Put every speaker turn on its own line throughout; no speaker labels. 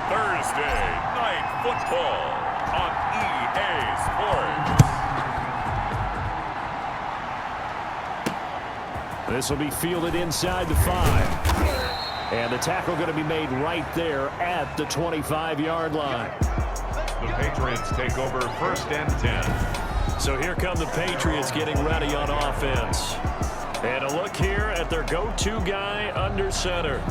Thursday Night Football on EA Sports.
This will be fielded inside the 5. And the tackle going to be made right there at the 25-yard line.
The Patriots take over 1st and 10.
So here come the Patriots getting ready on offense. And a look here at their go-to guy under center.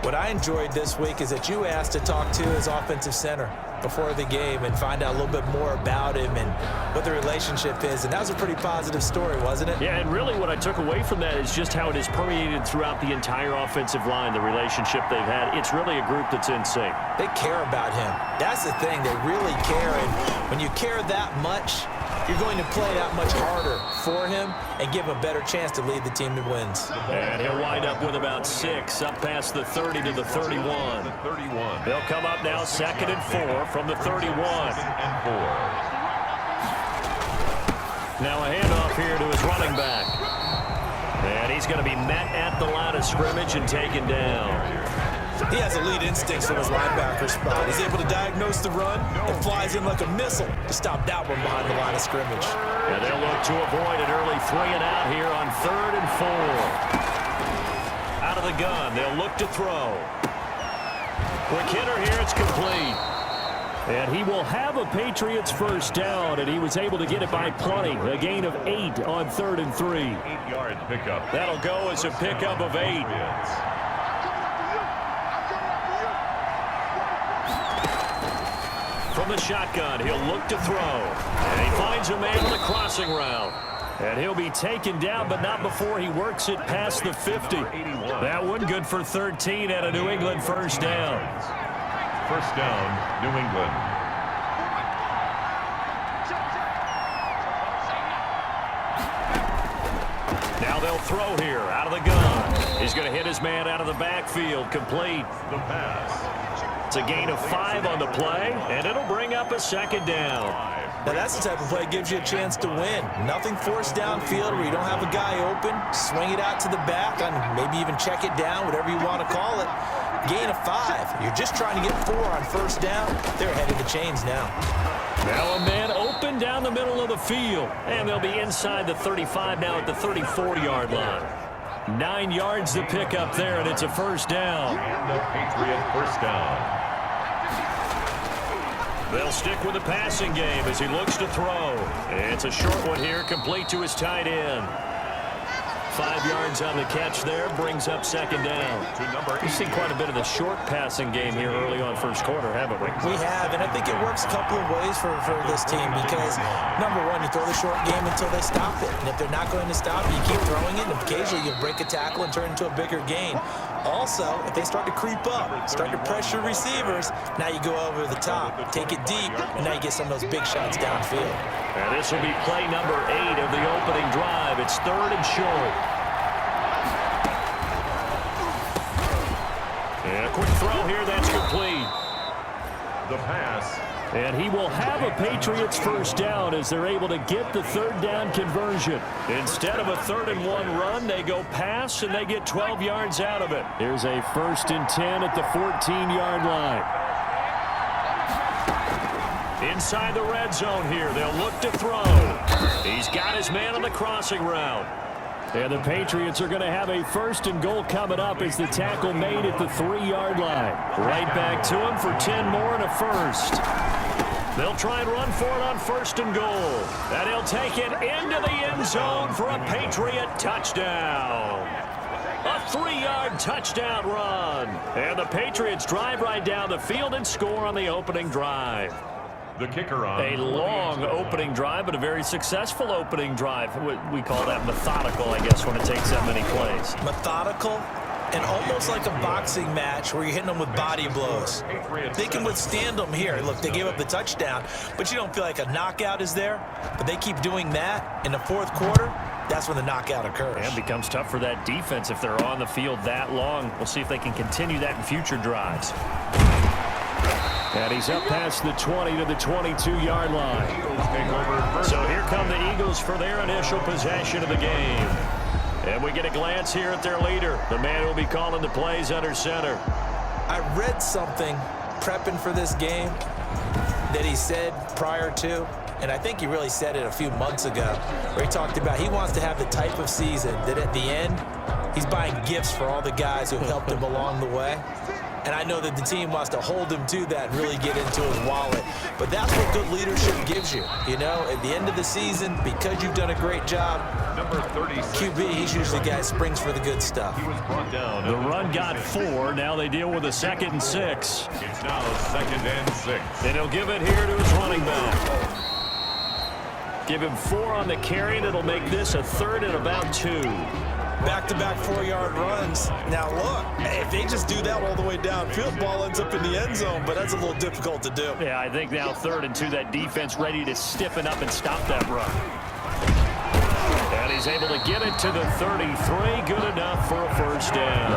What I enjoyed this week is that you asked to talk to his offensive center before the game and find out a little bit more about him and what the relationship is. And that was a pretty positive story, wasn't it?
Yeah, and really what I took away from that is just how it has permeated throughout the entire offensive line, the relationship they've had. It's really a group that's in sync.
They care about him. That's the thing. They really care. And when you care that much, you're going to play that much harder for him and give him a better chance to lead the team that wins.
And he'll wind up with about 6 up past the 30 to the 31. They'll come up now 2nd and 4 from the 31. Now a handoff here to his running back. And he's going to be met at the line of scrimmage and taken down.
He has elite instincts from his linebacker spot. He's able to diagnose the run and flies in like a missile to stop that one behind the line of scrimmage.
And they'll look to avoid an early 3 and out here on 3rd and 4. Out of the gun, they'll look to throw. Quick hitter here, it's complete. And he will have a Patriots first down, and he was able to get it by plenty. A gain of 8 on 3rd and 3.
8-yard pickup.
That'll go as a pickup of 8. From the shotgun, he'll look to throw. And he finds a man on the crossing route. And he'll be taken down, but not before he works it past the 50. That one good for 13 at a New England first down.
First down, New England.
Now they'll throw here out of the gun. He's going to hit his man out of the backfield, complete.
The pass.
It's a gain of 5 on the play, and it'll bring up a 2nd down.
Now that's the type of play that gives you a chance to win. Nothing forced downfield where you don't have a guy open. Swing it out to the back and maybe even check it down, whatever you want to call it. Gain of 5. You're just trying to get 4 on first down. They're ahead of the chains now.
Now a man open down the middle of the field. And they'll be inside the 35 now at the 34-yard line. 9 yards to pick up there, and it's a first down.
And the Patriot first down.
They'll stick with the passing game as he looks to throw. It's a short one here, complete to his tight end. 5 yards on the catch there, brings up 2nd down. We've seen quite a bit of the short passing game here early on first quarter, haven't we?
We have, and I think it works a couple of ways for this team because, number one, you throw the short game until they stop it. And if they're not going to stop it, you keep throwing it, and occasionally you'll break a tackle and turn into a bigger gain. Also, if they start to creep up, start to pressure receivers, now you go over the top, take it deep, and now you get some of those big shots downfield.
And this will be play number 8 of the opening drive. It's 3rd and short. And a quick throw here, that's complete.
The pass.
And he will have a Patriots first down as they're able to get the 3rd down conversion. Instead of a 3rd and 1 run, they go pass and they get 12 yards out of it. Here's a 1st and 10 at the 14-yard line. Inside the red zone here, they'll look to throw. He's got his man on the crossing route. And the Patriots are going to have a 1st and goal coming up as the tackle made at the 3-yard line. Right back to him for 10 more and a first. They'll try and run for it on 1st and goal. And he'll take it into the end zone for a Patriot touchdown. A 3-yard touchdown run. And the Patriots drive right down the field and score on the opening drive.
The kicker on.
A long opening drive, but a very successful opening drive. We call that methodical, I guess, when it takes that many plays.
Methodical and almost like a boxing match where you're hitting them with body blows. They can withstand them here. Look, they gave up the touchdown, but you don't feel like a knockout is there. But they keep doing that in the 4th quarter. That's when the knockout occurs.
And it becomes tough for that defense if they're on the field that long. We'll see if they can continue that in future drives. And he's up past the 20 to the 22-yard line. So here come the Eagles for their initial possession of the game. And we get a glance here at their leader, the man who will be calling the plays under center.
I read something prepping for this game that he said prior to, and I think he really said it a few months ago, where he talked about he wants to have the type of season that at the end, he's buying gifts for all the guys who have helped him along the way. And I know that the team wants to hold him to that and really get into his wallet. But that's what good leadership gives you. You know, at the end of the season, because you've done a great job,
Number 36.
QB, he's usually the guy who springs for the good stuff.
He was brought down.
The run got 4. Now they deal with a 2nd and 6.
It's now 2nd and 6.
And he'll give it here to his running back. Give him 4 on the carry, and it'll make this a 3rd and about 2.
Back-to-back 4-yard runs. Now, look, if they just do that all the way downfield, ball ends up in the end zone, but that's a little difficult to do.
Yeah, I think now 3rd and 2, that defense ready to stiffen up and stop that run. And he's able to get it to the 33. Good enough for a first down.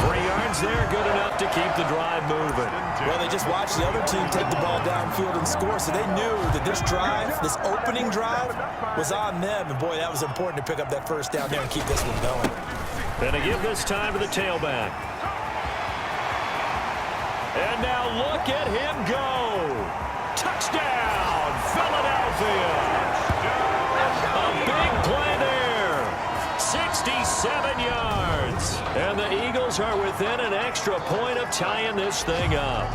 3 yards there, good enough to keep the drive moving.
Well, they just watched the other team take the ball downfield and score, so they knew that this drive, this opening drive, was on them. And, boy, that was important to pick up that first down there and keep this one going.
And to give this time to the tailback. And now look at him go. Touchdown, Philadelphia. A big play there. 67 yards. And the Eagles are within an extra point of tying this thing up.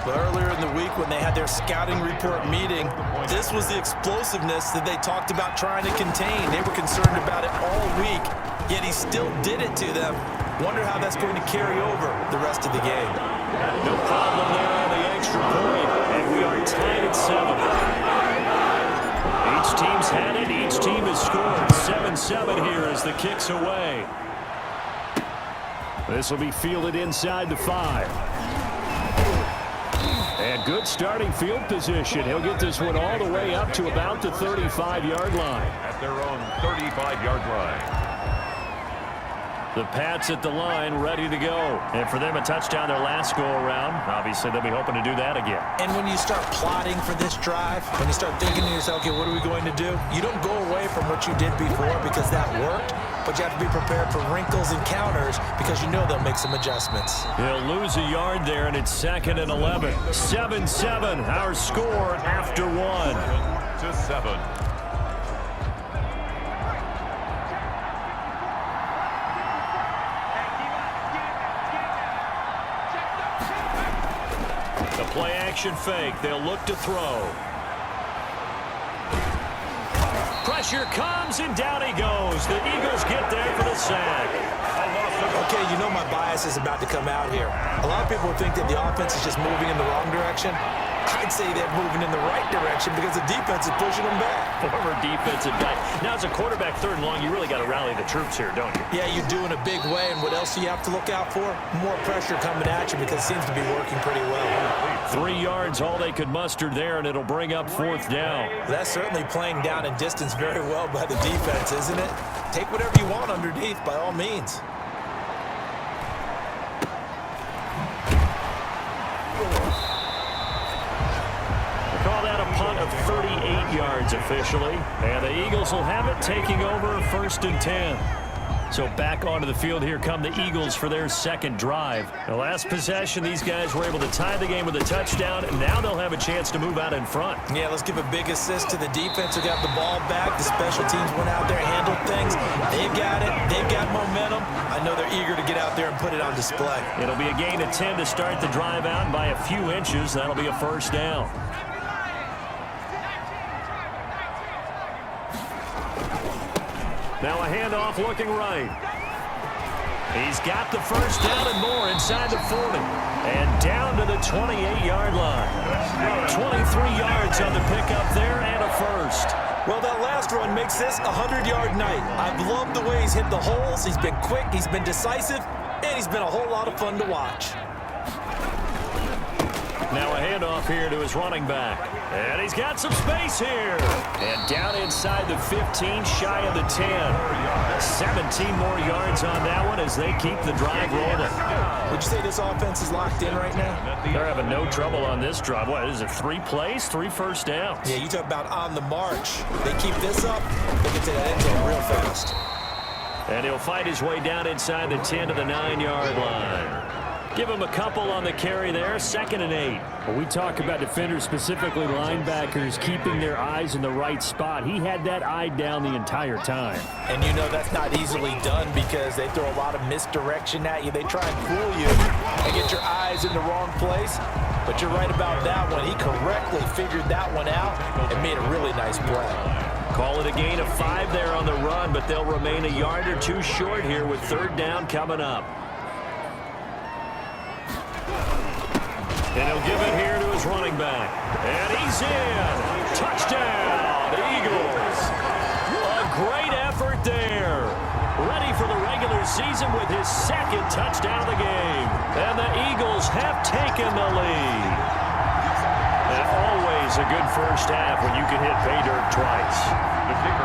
But earlier in the week when they had their scouting report meeting, this was the explosiveness that they talked about trying to contain. They were concerned about it all week, yet he still did it to them. Wonder how that's going to carry over the rest of the game.
No problem there on the extra point, and we are tied at 7. Each team's had it. Each team has scored. 7-7 here as the kick's away. This will be fielded inside the 5. And good starting field position. He'll get this one all the way up to about the 35-yard line.
At their own 35-yard line.
The Pats at the line, ready to go. And for them, a touchdown their last go-around. Obviously, they'll be hoping to do that again.
And when you start plotting for this drive, when you start thinking to yourself, okay, what are we going to do? You don't go away from what you did before because that worked, but you have to be prepared for wrinkles and counters because you know they'll make some adjustments.
He'll lose a yard there, and it's 2nd and 11. 7-7, our score after 1.
7.
The play-action fake. They'll look to throw. Pressure comes, and down he goes. The Eagles get there for the sack.
Okay, you know my bias is about to come out here. A lot of people think that the offense is just moving in the wrong direction. I'd say they're moving in the right direction because the defense is pushing them back.
Former defensive back. Now, as a quarterback, 3rd and long, you really got to rally the troops here, don't you?
Yeah, you do in a big way, and what else do you have to look out for? More pressure coming at you because it seems to be working pretty well.
3 yards, all they could muster there, and it'll bring up 4th down.
That's certainly playing down in distance very well by the defense, isn't it? Take whatever you want underneath, by all means.
Call that a punt of 38 yards officially. And the Eagles will have it, taking over 1st and 10. So back onto the field here come the Eagles for their 2nd drive. The last possession, these guys were able to tie the game with a touchdown, and now they'll have a chance to move out in front.
Yeah, let's give a big assist to the defense who got the ball back. The special teams went out there, handled things. They've got it. They've got momentum. I know they're eager to get out there and put it on display.
It'll be a gain of 10 to start the drive out, and by a few inches, that'll be a 1st down. Now a handoff looking right. He's got the first down and more inside the 40. And down to the 28-yard line. 23 yards on the pickup there and a first.
Well, that last run makes this a 100-yard night. I've loved the way he's hit the holes. He's been quick, he's been decisive, and he's been a whole lot of fun to watch.
Now a handoff here to his running back. And he's got some space here. And down inside the 15, shy of the 10. 17 more yards on that one as they keep the drive rolling.
Would you say this offense is locked in right now?
They're having no trouble on this drive. What is it, 3 plays, 3 first downs?
Yeah, you talk about on the march. They keep this up, they get to that end zone real fast.
And he'll fight his way down inside the 10 to the 9-yard line. Give him a couple on the carry there, 2nd and 8.
When we talk about defenders, specifically linebackers, keeping their eyes in the right spot, he had that eye down the entire time.
And you know that's not easily done because they throw a lot of misdirection at you. They try and fool you and get your eyes in the wrong place. But you're right about that one. He correctly figured that one out and made a really nice play.
Call it a gain of 5 there on the run, but they'll remain a yard or two short here with 3rd down coming up. And he'll give it here to his running back. And he's in. Touchdown, Eagles. A great effort there. Ready for the regular season with his 2nd touchdown of the game. And the Eagles have taken the lead. And always a good first half when you can hit pay dirt twice.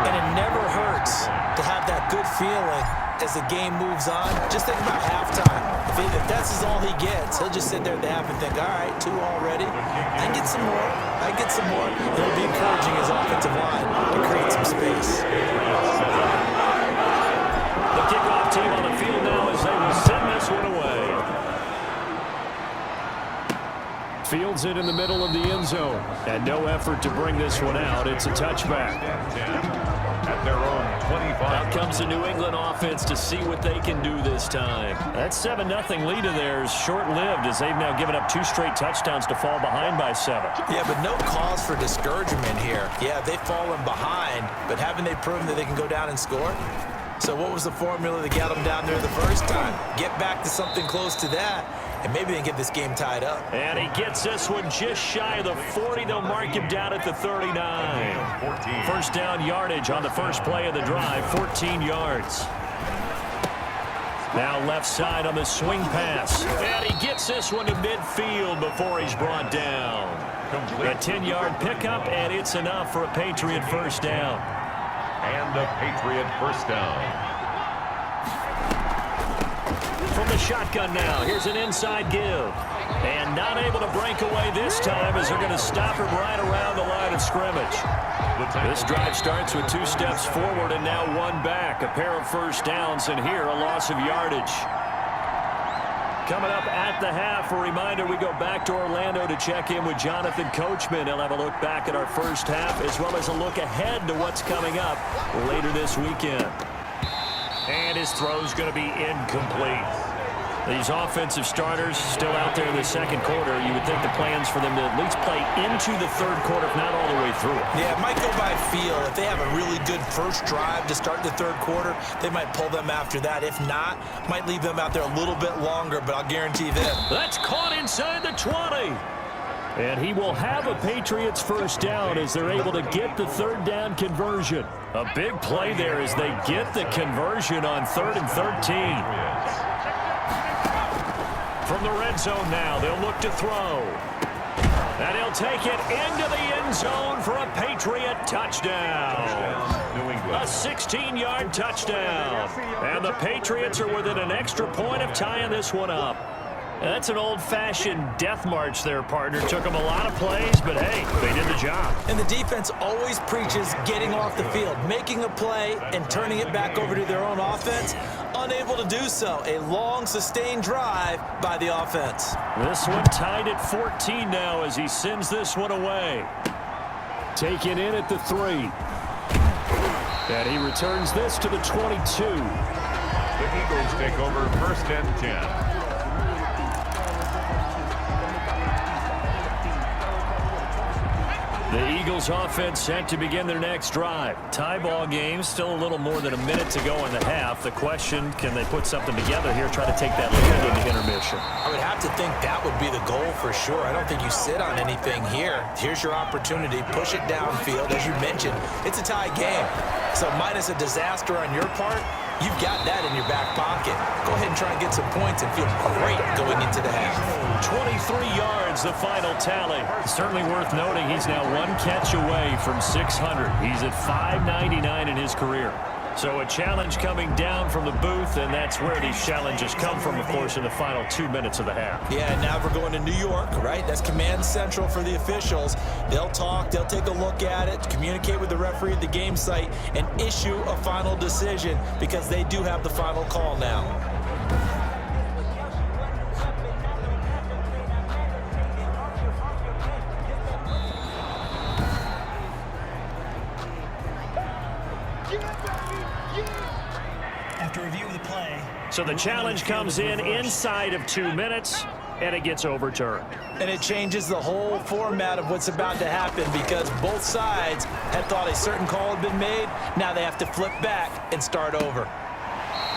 And it never hurts to have that good feeling as the game moves on. Just think about halftime. If that's all he gets, he'll just sit there at the half and think, all right, 2 already. I get some more. I get some more. He'll be encouraging his offensive line to create some space.
The kickoff team on the field now as they will send this one away.
Fields it in the middle of the end zone. And no effort to bring this one out. It's a touchback.
At their own 25.
Out comes the New England offense to see what they can do this time. That 7-0 lead of theirs short-lived as they've now given up 2 straight touchdowns to fall behind by 7.
Yeah, but no cause for discouragement here. Yeah, they've fallen behind, but haven't they proven that they can go down and score? So what was the formula that got them down there the first time? Get back to something close to that, and maybe they can get this game tied up.
And he gets this one just shy of the 40. They'll mark him down at the 39. 1st down yardage on the first play of the drive, 14 yards. Now left side on the swing pass. And he gets this one to midfield before he's brought down. A 10-yard pickup, and it's enough for a Patriot 1st down.
And a Patriot 1st down.
From the shotgun now, here's an inside give. And not able to break away this time as they're going to stop him right around the line of scrimmage. This drive starts with 2 steps forward and now 1 back. A pair of 1st downs, and here a loss of yardage. Coming up at the half, a reminder we go back to Orlando to check in with Jonathan Coachman. He'll have a look back at our first half as well as a look ahead to what's coming up later this weekend. And his throw's going to be incomplete. These offensive starters still out there in the 2nd quarter. You would think the plans for them to at least play into the 3rd quarter, if not all the way through it.
Yeah, it might go by feel. If they have a really good first drive to start the 3rd quarter, they might pull them after that. If not, might leave them out there a little bit longer, but I'll guarantee them.
That's caught inside the 20. And he will have a Patriots 1st down as they're able to get the 3rd down conversion. A big play there as they get the conversion on 3rd and 13. From the red zone now, they'll look to throw. And he'll take it into the end zone for a Patriot touchdown. A 16-yard touchdown. And the Patriots are within an extra point of tying this one up. That's an old-fashioned death march there, partner. Took them a lot of plays, but hey, they did the job.
And the defense always preaches getting off the field, making a play and turning it back over to their own offense. Unable to do so. A long, sustained drive by the offense.
This one tied at 14 now as he sends this one away.
Taken in at the 3. And he returns this to the 22.
The Eagles take over 1st and 10.
The Eagles offense set to begin their next drive. Tie ball game, still a little more than a minute to go in the half. The question, can they put something together here, try to take that lead into intermission?
I would have to think that would be the goal for sure. I don't think you sit on anything here. Here's your opportunity. Push it downfield. As you mentioned, it's a tie game. So minus a disaster on your part, you've got that in your back pocket. Go ahead and try and get some points and feel great going into the half.
23 yards, the final tally. Certainly worth noting he's now 1 catch away from 600. He's at 599 in his career. So a challenge coming down from the booth, and that's where these challenges come from, of course, in the final 2 minutes of the half.
Yeah, and now we're going to New York, right? That's command central for the officials. They'll talk, they'll take a look at it, communicate with the referee at the game site, and issue a final decision because they do have the final call now.
So the challenge comes in inside of 2 minutes, and it gets overturned.
And it changes the whole format of what's about to happen because both sides had thought a certain call had been made. Now they have to flip back and start over.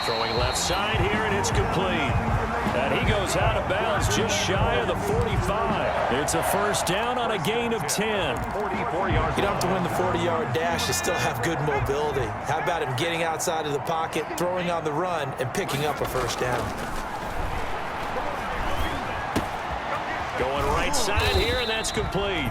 Throwing left side here, and it's complete. And he goes out of bounds just shy of the 45. It's a first down on a gain of 10.
44 yards.
You don't have to win the 40-yard dash. You still have good mobility. How about him getting outside of the pocket, throwing on the run, and picking up a first down?
Going right side here, and that's complete.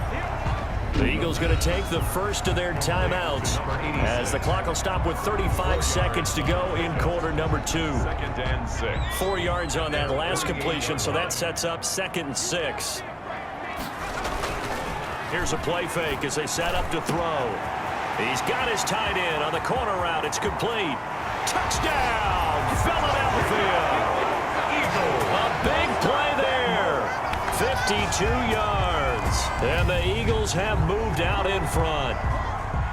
The Eagles going to take the first of their timeouts as the clock will stop with 35 seconds to go in quarter number 2.
2nd and 6.
4 yards on that last completion, so that sets up 2nd and 6. Here's a play fake as they set up to throw. He's got his tight end on the corner route. It's complete. Touchdown, Philadelphia. A big play there. 52 yards. And the Eagles have moved out in front.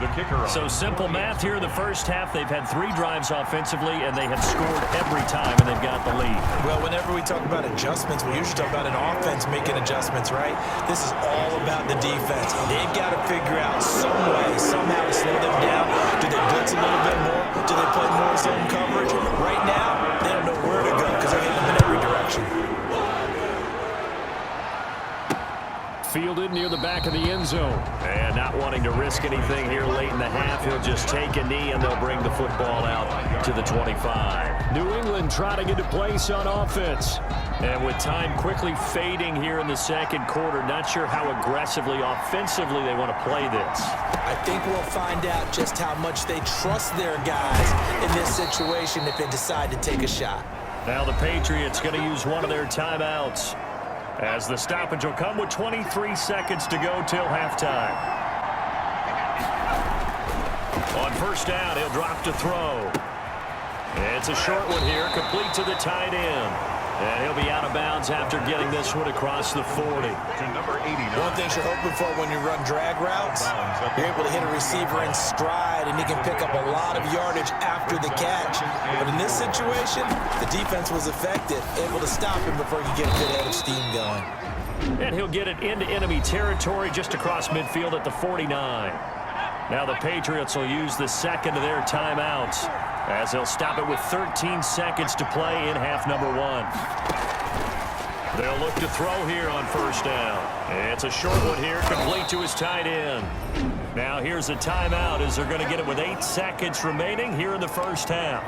The kicker.
So simple math here in the first half. They've had 3 drives offensively, and they have scored every time, and they've got the lead.
Well, whenever we talk about adjustments, we usually talk about an offense making adjustments, right? This is all about the defense. They've got to figure out some way, somehow to slow them down. Do they blitz a little bit more? Do they play more zone coverage? Right now, they don't know where to go because they're hitting them in every direction.
Fielded near the back of the end zone. And not wanting to risk anything here late in the half, he'll just take a knee and they'll bring the football out to the 25. New England trying to get a place on offense. And with time quickly fading here in the second quarter, not sure how aggressively, offensively they want to play this.
I think we'll find out just how much they trust their guys in this situation if they decide to take a shot.
Now the Patriots going to use one of their timeouts, as the stoppage will come with 23 seconds to go till halftime. On first down, he'll drop to throw. It's a short one here, complete to the tight end. And he'll be out of bounds after getting this one across the 40.
To number 89.
One thing you're hoping for when you run drag routes, you're able to hit a receiver in stride, and he can pick up a lot of yardage after the catch. But in this situation, the defense was effective, able to stop him before he could get a good head of steam going.
And he'll get it into enemy territory just across midfield at the 49. Now the Patriots will use the second of their timeouts, as they'll stop it with 13 seconds to play in half number 1. They'll look to throw here on first down. It's a short one here, complete to his tight end. Now here's a timeout as they're going to get it with 8 seconds remaining here in the first half.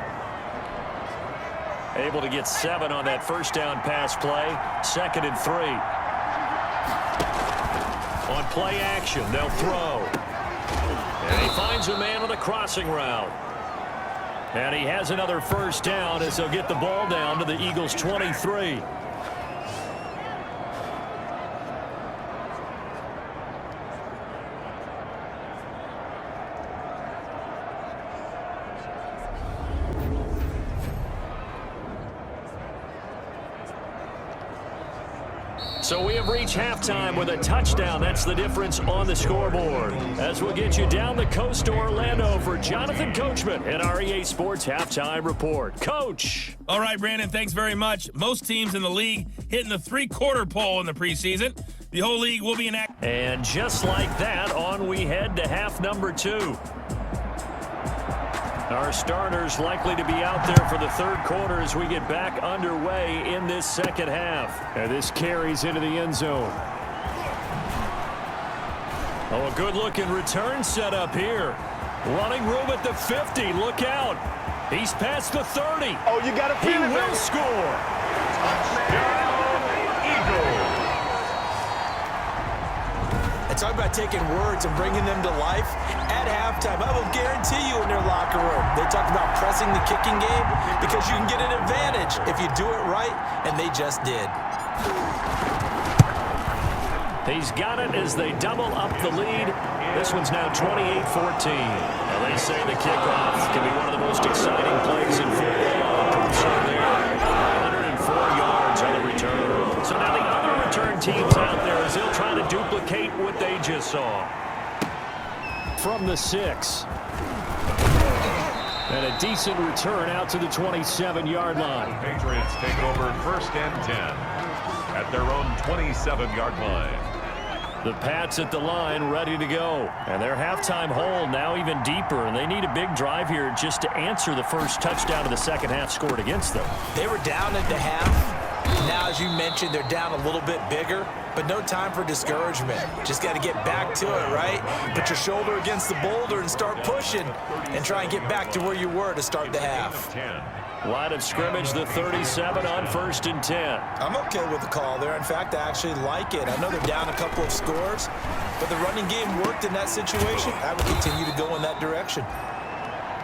Able to get 7 on that first down pass play. 2nd and 3. On play action, they'll throw. And he finds a man on the crossing route. And he has another first down as they'll get the ball down to the Eagles' 23. So we have reached halftime with a touchdown. That's the difference on the scoreboard. As we'll get you down the coast to Orlando for Jonathan Coachman and our EA Sports Halftime Report. Coach.
All right, Brandon, thanks very much. Most teams in the league hitting the three-quarter pole in the preseason. The whole league will be in action.
And just like that, on we head to half number 2. Our starters likely to be out there for the third quarter as we get back underway in this second half. And this carries into the end zone. Oh, a good-looking return set up here. Running room at the 50. Look out. He's past the 30.
Oh, you got to feel it.
He will score.
Talk about taking words and bringing them to life. At halftime, I will guarantee you in their locker room, they talk about pressing the kicking game because you can get an advantage if you do it right, and they just did.
He's got it as they double up the lead. This one's now 28-14. Now they say the kickoff can be one of the most exciting plays in football. Certainly 104 yards on the return. So now the other return teams out there as they'll try to duplicate what they just saw. From the 6. And a decent return out to the 27-yard line.
Patriots take over 1st and 10 at their own 27-yard line.
The Pats at the line ready to go. And their halftime hole now even deeper. And they need a big drive here just to answer the first touchdown of the second half scored against them.
They were down at the half. Now, as you mentioned, they're down a little bit bigger, but no time for discouragement. Just got to get back to it, right? Put your shoulder against the boulder and start pushing and try and get back to where you were to start the half.
Line of scrimmage, the 37 on 1st and 10.
I'm okay with the call there. In fact, I actually like it. I know they're down a couple of scores, but the running game worked in that situation. I would continue to go in that direction.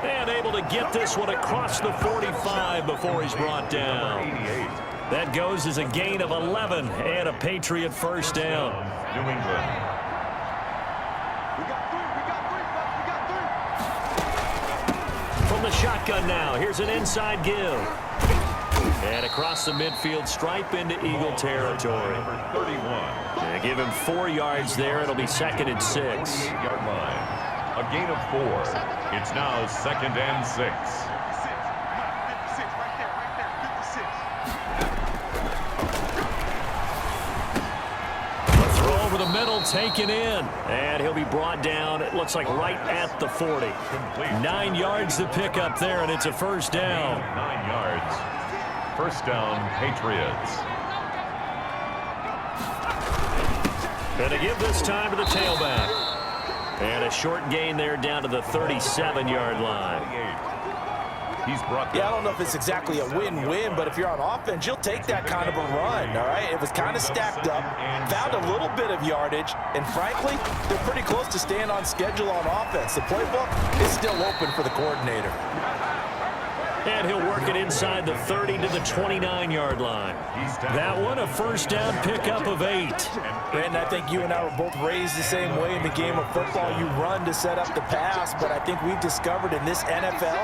And able to get this one across the 45 before he's brought down. That goes as a gain of 11 and a Patriot first down.
New England.
From the shotgun now, here's an inside give. And across the midfield stripe into Eagle territory.
Number 31.
They give him 4 yards there. It'll be 2nd and 6.
8-yard line. A gain of 4. It's now 2nd and 6.
The middle taken in, and he'll be brought down, it looks like right at the 40. 9 yards to pick up there, and it's a first down.
9 yards. First down, Patriots.
Going to give this time to the tailback. And a short gain there down to the 37-yard line.
He's brought
I don't know if it's exactly a win-win, but if you're on offense, you'll take that kind of a run, all right? It was kind of stacked up, found a little bit of yardage, and frankly, they're pretty close to staying on schedule on offense. The playbook is still open for the coordinator.
And he'll work it inside the 30 to the 29-yard line. That one, a first down pickup of 8.
Brandon, I think you and I were both raised the same way in the game of football. You run to set up the pass, but I think we've discovered in this NFL,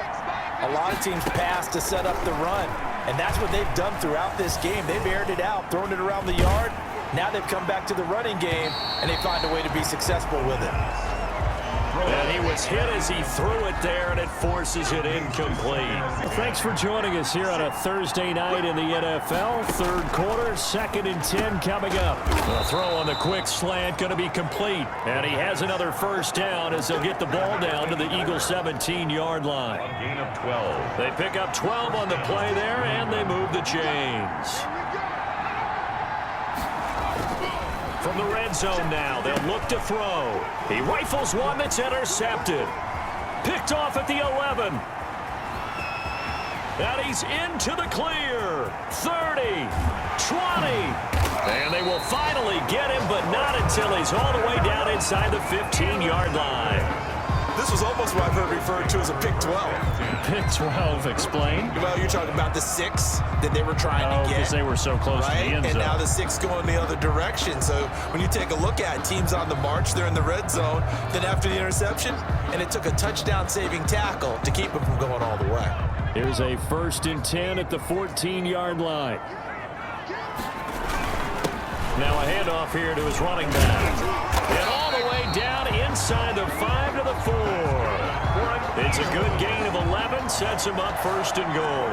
a lot of teams pass to set up the run, and that's what they've done throughout this game. They've aired it out, thrown it around the yard. Now they've come back to the running game, and they find a way to be successful with it.
And he was hit as he threw it there, and it forces it incomplete. Well, thanks for joining us here on a Thursday night in the NFL. Third quarter, 2nd and 10 coming up. The throw on the quick slant going to be complete. And he has another first down as they'll get the ball down to the Eagles' 17-yard line.
a gain of 12.
They pick up 12 on the play there, and they move the chains. From the red zone now, they'll look to throw. He rifles one that's intercepted. Picked off at the 11. And he's into the clear. 30, 20. And they will finally get him, but not until he's all the way down inside the 15-yard line.
This was almost what I've heard referred to as a pick 12.
Pick 12, explain.
Well, you're talking about the 6 that they were trying to get.
Because they were so close to the end zone.
And now the 6 going the other direction. So when you take a look at teams on the march, they're in the red zone. Then after the interception, and it took a touchdown-saving tackle to keep them from going all the way.
Here's a 1st and 10 at the 14-yard line. Now a handoff here to his running back. And all the way down inside the 5 to the 4. It's a good gain of 11, sets him up 1st and goal.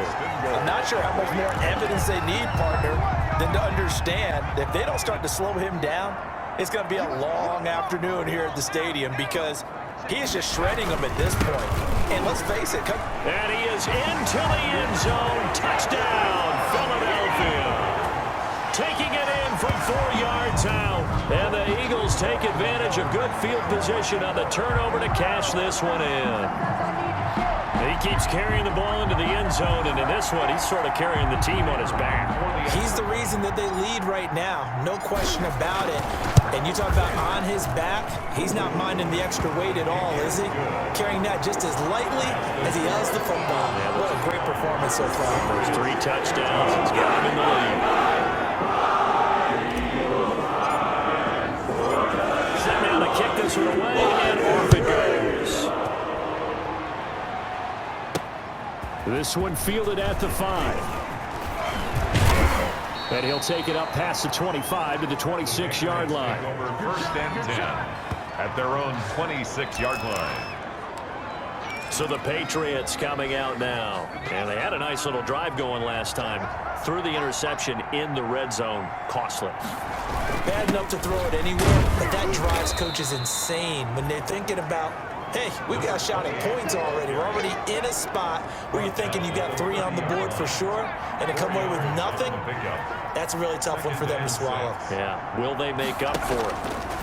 I'm not sure how much more evidence they need, partner, than to understand that if they don't start to slow him down, it's going to be a long afternoon here at the stadium because he is just shredding them at this point. And let's face it.
And he is into the end zone. Touchdown, Philadelphia. Taking it in from 4 yards out. And the Eagles take advantage of good field position on the turnover to cash this one in. He keeps carrying the ball into the end zone, and in this one, he's sort of carrying the team on his back.
He's the reason that they lead right now, no question about it. And you talk about on his back, he's not minding the extra weight at all, is he? Carrying that just as lightly as he does the football. What a great performance so far.
First 3 touchdowns, he's got him in the lead. Set down to kick this one away, and off it goes. This one fielded at the 5. And he'll take it up past the 25 to the 26-yard line.
Over 1st and 10 at their own 26-yard line.
So the Patriots coming out now. And they had a nice little drive going last time. Threw the interception in the red zone. Costly.
Bad enough to throw it anywhere, but that drives coaches insane when they're thinking about, hey, we've got a shot at points already. We're already in a spot where you're thinking you got 3 on the board for sure, and to come away with nothing, that's a really tough one for them to swallow.
Yeah, will they make up for it?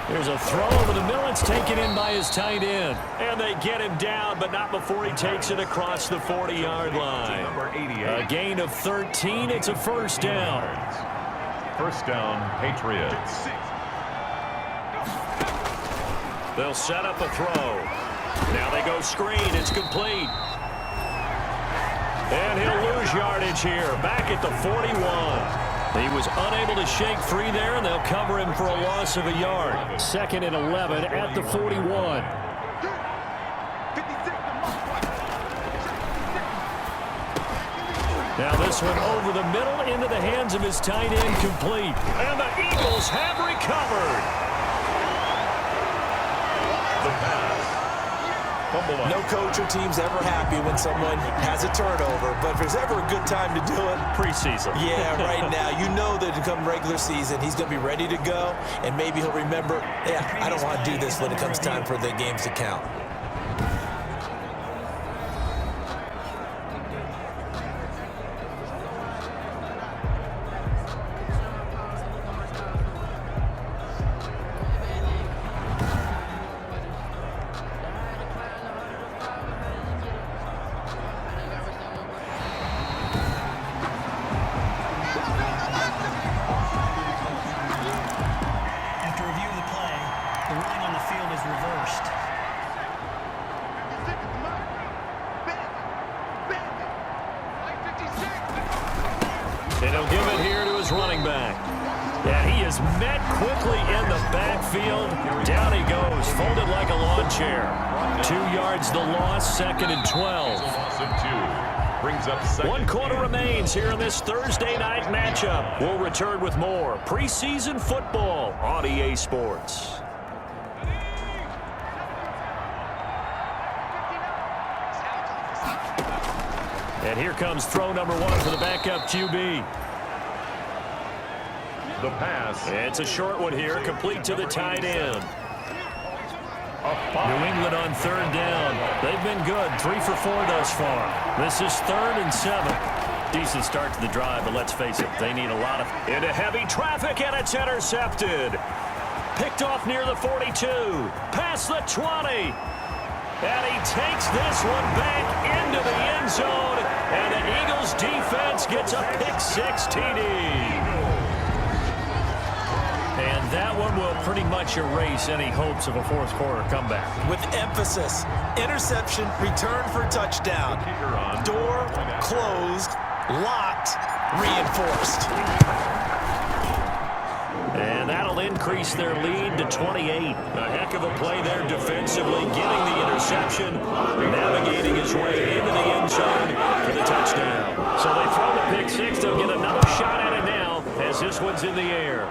There's a throw over the middle. It's taken in by his tight end. And they get him down, but not before he takes it across the 40-yard line. A gain of 13. It's a first down.
First down, Patriots.
They'll set up a throw. Now they go screen. It's complete. And he'll lose yardage here. Back at the 41. He was unable to shake free there, and they'll cover him for a loss of a yard.
2nd and 11 at the 41.
Now this one over the middle into the hands of his tight end, complete. And the Eagles have recovered.
The pass.
No coach or team's ever happy when someone has a turnover, but if there's ever a good time to do it,
Preseason.
yeah, right now. You know that come regular season, he's going to be ready to go, and maybe he'll remember, yeah, I don't want to do this when it comes time for the games to count.
And he'll give it here to his running back. And he is met quickly in the backfield. Down he goes, folded like a lawn chair. 2 yards the loss, 2nd and 12.
Loss of 2. Brings up 2nd.
1 quarter remains here in this Thursday night matchup. We'll return with more preseason football on EA Sports. And here comes throw number 1 for the backup QB.
The pass.
It's a short one here, complete to the tight end. New England on 3rd down. They've been good, 3 for 4 thus far. This is 3rd and 7. Decent start to the drive, but let's face it, they need a lot of... Into heavy traffic, and it's intercepted. Picked off near the 42. Past the 20. And he takes this one back into the end zone. And the Eagles defense gets a pick-6 TD. And that one will pretty much erase any hopes of a 4th quarter comeback.
With emphasis, interception, return for touchdown. Door closed, locked, reinforced.
And that'll increase their lead to 28. A heck of a play there defensively, getting the interception, navigating his way into the end zone for the touchdown. So they throw the pick-6. They'll get another shot at it now as this one's in the air.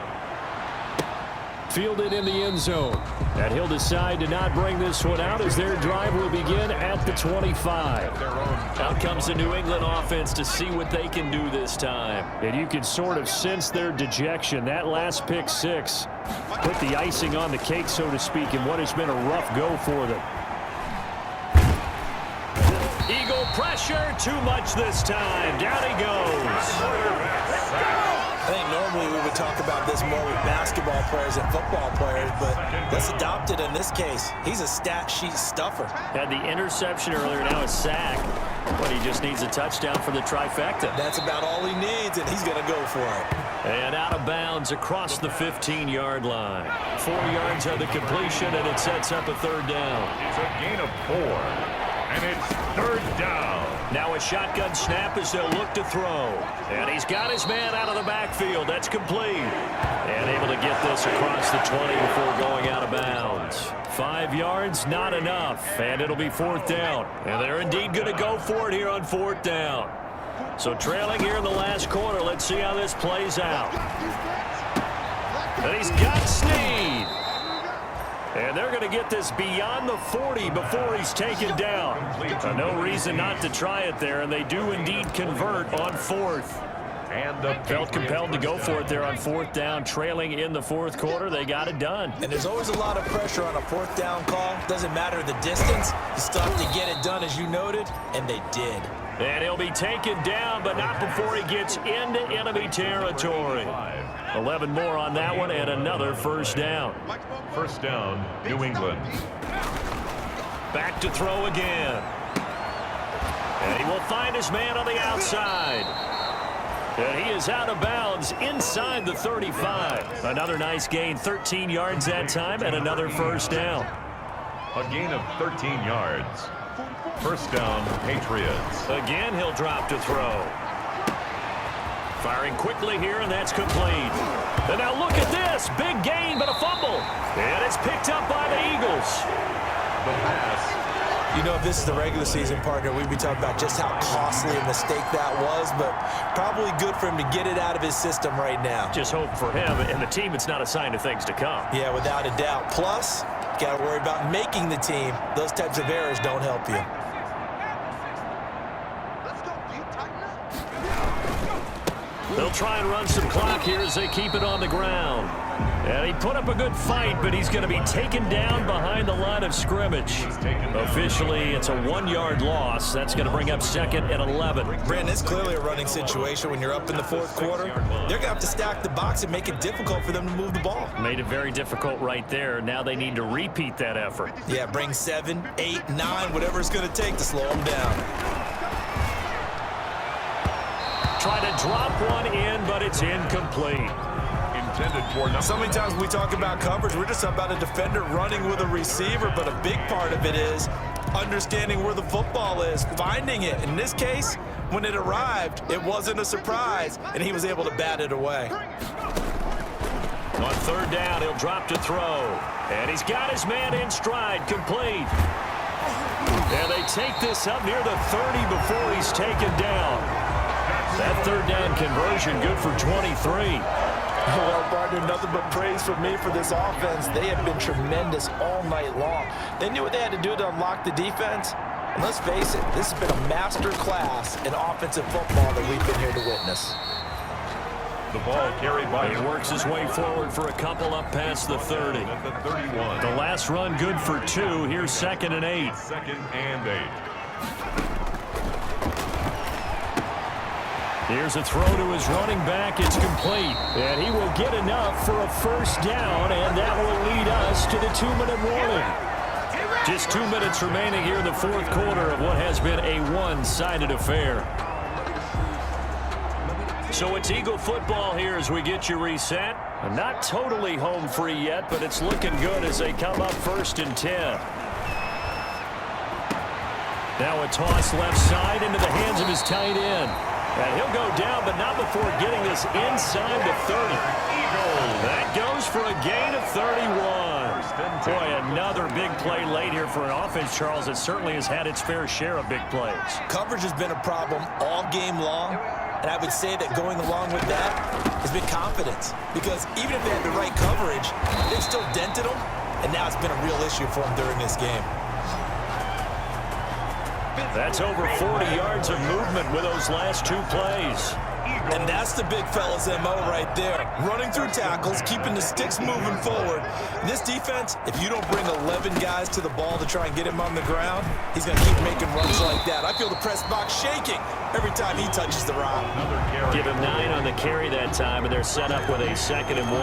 Fielded in the end zone. And he'll decide to not bring this one out as their drive will begin at the 25.
Out comes the New England offense to see what they can do this time.
And you can sort of sense their dejection. That last pick-6 put the icing on the cake, so to speak, in what has been a rough go for them.
Eagle pressure, too much this time. Down he goes.
I think normally we would talk about this more with basketball players and football players, but let's adopt it in this case. He's a stat sheet stuffer.
Had the interception earlier, now a sack. But he just needs a touchdown for the trifecta.
That's about all he needs, and he's going to go for it.
And out of bounds across the 15-yard line. 4 yards of the completion, and it sets up a 3rd down.
It's a gain of 4. And it's 3rd down.
Now a shotgun snap as they'll look to throw. And he's got his man out of the backfield. That's complete. And able to get this across the 20 before going out of bounds. 5 yards, not enough. And it'll be 4th down. And they're indeed going to go for it here on 4th down. So trailing here in the last quarter. Let's see how this plays out. And he's got Snead.
And they're going to get this beyond the 40 before he's taken down. No reason not to try it there, and they do indeed convert on 4th. And felt compelled to go for it there on 4th down, trailing in the 4th quarter. They got it done.
And there's always a lot of pressure on a 4th down call. Doesn't matter the distance. You still have to get it done, as you noted, and they did.
And he'll be taken down, but not before he gets into enemy territory. 11 more on that one, and another first down.
First down, New England.
Back to throw again. And he will find his man on the outside. And he is out of bounds inside the 35. Another nice gain, 13 yards that time, and another first down.
A gain of 13 yards. First down, Patriots.
Again, he'll drop to throw. Firing quickly here, and that's complete. And now look at this. Big gain, but a fumble. And it's picked up by the Eagles.
The pass.
You know, if this is the regular season, partner, we'd be talking about just how costly a mistake that was, but probably good for him to get it out of his system right now.
Just hope for him and the team it's not a sign of things to come.
Yeah, without a doubt. Plus, got to worry about making the team. Those types of errors don't help you.
They'll try and run some clock here as they keep it on the ground. And he put up a good fight, but he's going to be taken down behind the line of scrimmage. Officially, it's a 1-yard loss. That's going to bring up 2nd and 11.
Brandon, it's clearly a running situation when you're up in the 4th quarter. They're going to have to stack the box and make it difficult for them to move the ball.
Made it very difficult right there. Now they need to repeat that effort.
Yeah, bring 7, 8, 9, whatever it's going to take to slow them down.
Try to drop one in, but it's incomplete.
Intended for number.
So many times we talk about coverage, we're just about a defender running with a receiver, but a big part of it is understanding where the football is, finding it. In this case, when it arrived, it wasn't a surprise, and he was able to bat it away.
On 3rd down, he'll drop to throw. And he's got his man in stride, complete. And they take this up near the 30 before he's taken down. That 3rd down conversion good for 23.
Well, partner, nothing but praise from me for this offense. They have been tremendous all night long. They knew what they had to do to unlock the defense. And let's face it, this has been a master class in offensive football that we've been here to witness.
The ball carried by.
He works his way forward for a couple up past the 30.
At the 31.
The last run good for 2. Here's 2nd and 8.
2nd and 8.
Here's a throw to his running back. It's complete. And he will get enough for a first down, and that will lead us to the 2-minute warning. Just 2 minutes remaining here in the 4th quarter of what has been a one-sided affair. So it's Eagle football here as we get you reset. Not totally home free yet, but it's looking good as they come up 1st and 10. Now a toss left side into the hands of his tight end. And he'll go down, but not before getting this inside the 30. That goes for a gain of 31. Boy, another big play late here for an offense, Charles, that certainly has had its fair share of big plays.
Coverage has been a problem all game long, and I would say that going along with that has been confidence. Because even if they had the right coverage, they've still dented them, and now it's been a real issue for them during this game.
That's over 40 yards of movement with those last 2 plays.
And that's the big fella's MO right there. Running through tackles, keeping the sticks moving forward. This defense, if you don't bring 11 guys to the ball to try and get him on the ground, he's going to keep making runs like that. I feel the press box shaking every time he touches the rock.
Give him 9 on the carry that time, and they're set up with a 2nd and 1.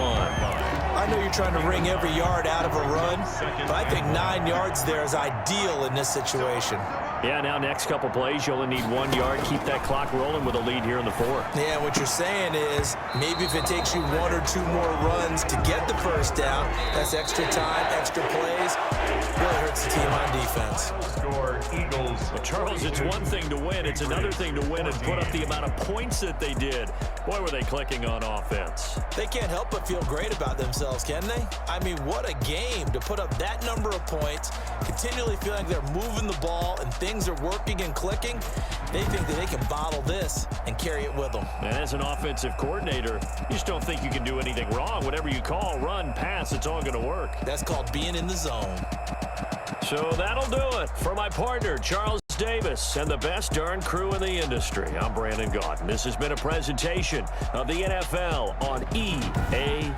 I know you're trying to wring every yard out of a run, but I think 9 yards there is ideal in this situation.
Yeah, now next couple plays, you only need 1 yard. Keep that clock rolling with a lead here in the 4th.
Yeah, what you're saying is maybe if it takes you 1 or 2 more runs to get the first down, that's extra time, extra plays. Really hurts the team on defense.
Score Eagles.
Well, Charles, it's one thing to win. It's another thing to win and put up the amount of points that they did. Boy, were they clicking on offense.
They can't help but feel great about themselves, can they? I mean, what a game to put up that number of points, continually feeling like they're moving the ball and things things are working and clicking, they think that they can bottle this and carry it with them.
And as an offensive coordinator, you just don't think you can do anything wrong. Whatever you call, run, pass, it's all going to work.
That's called being in the zone.
So that'll do it for my partner, Charles Davis, and the best darn crew in the industry. I'm Brandon Gaudin. This has been a presentation of the NFL on EA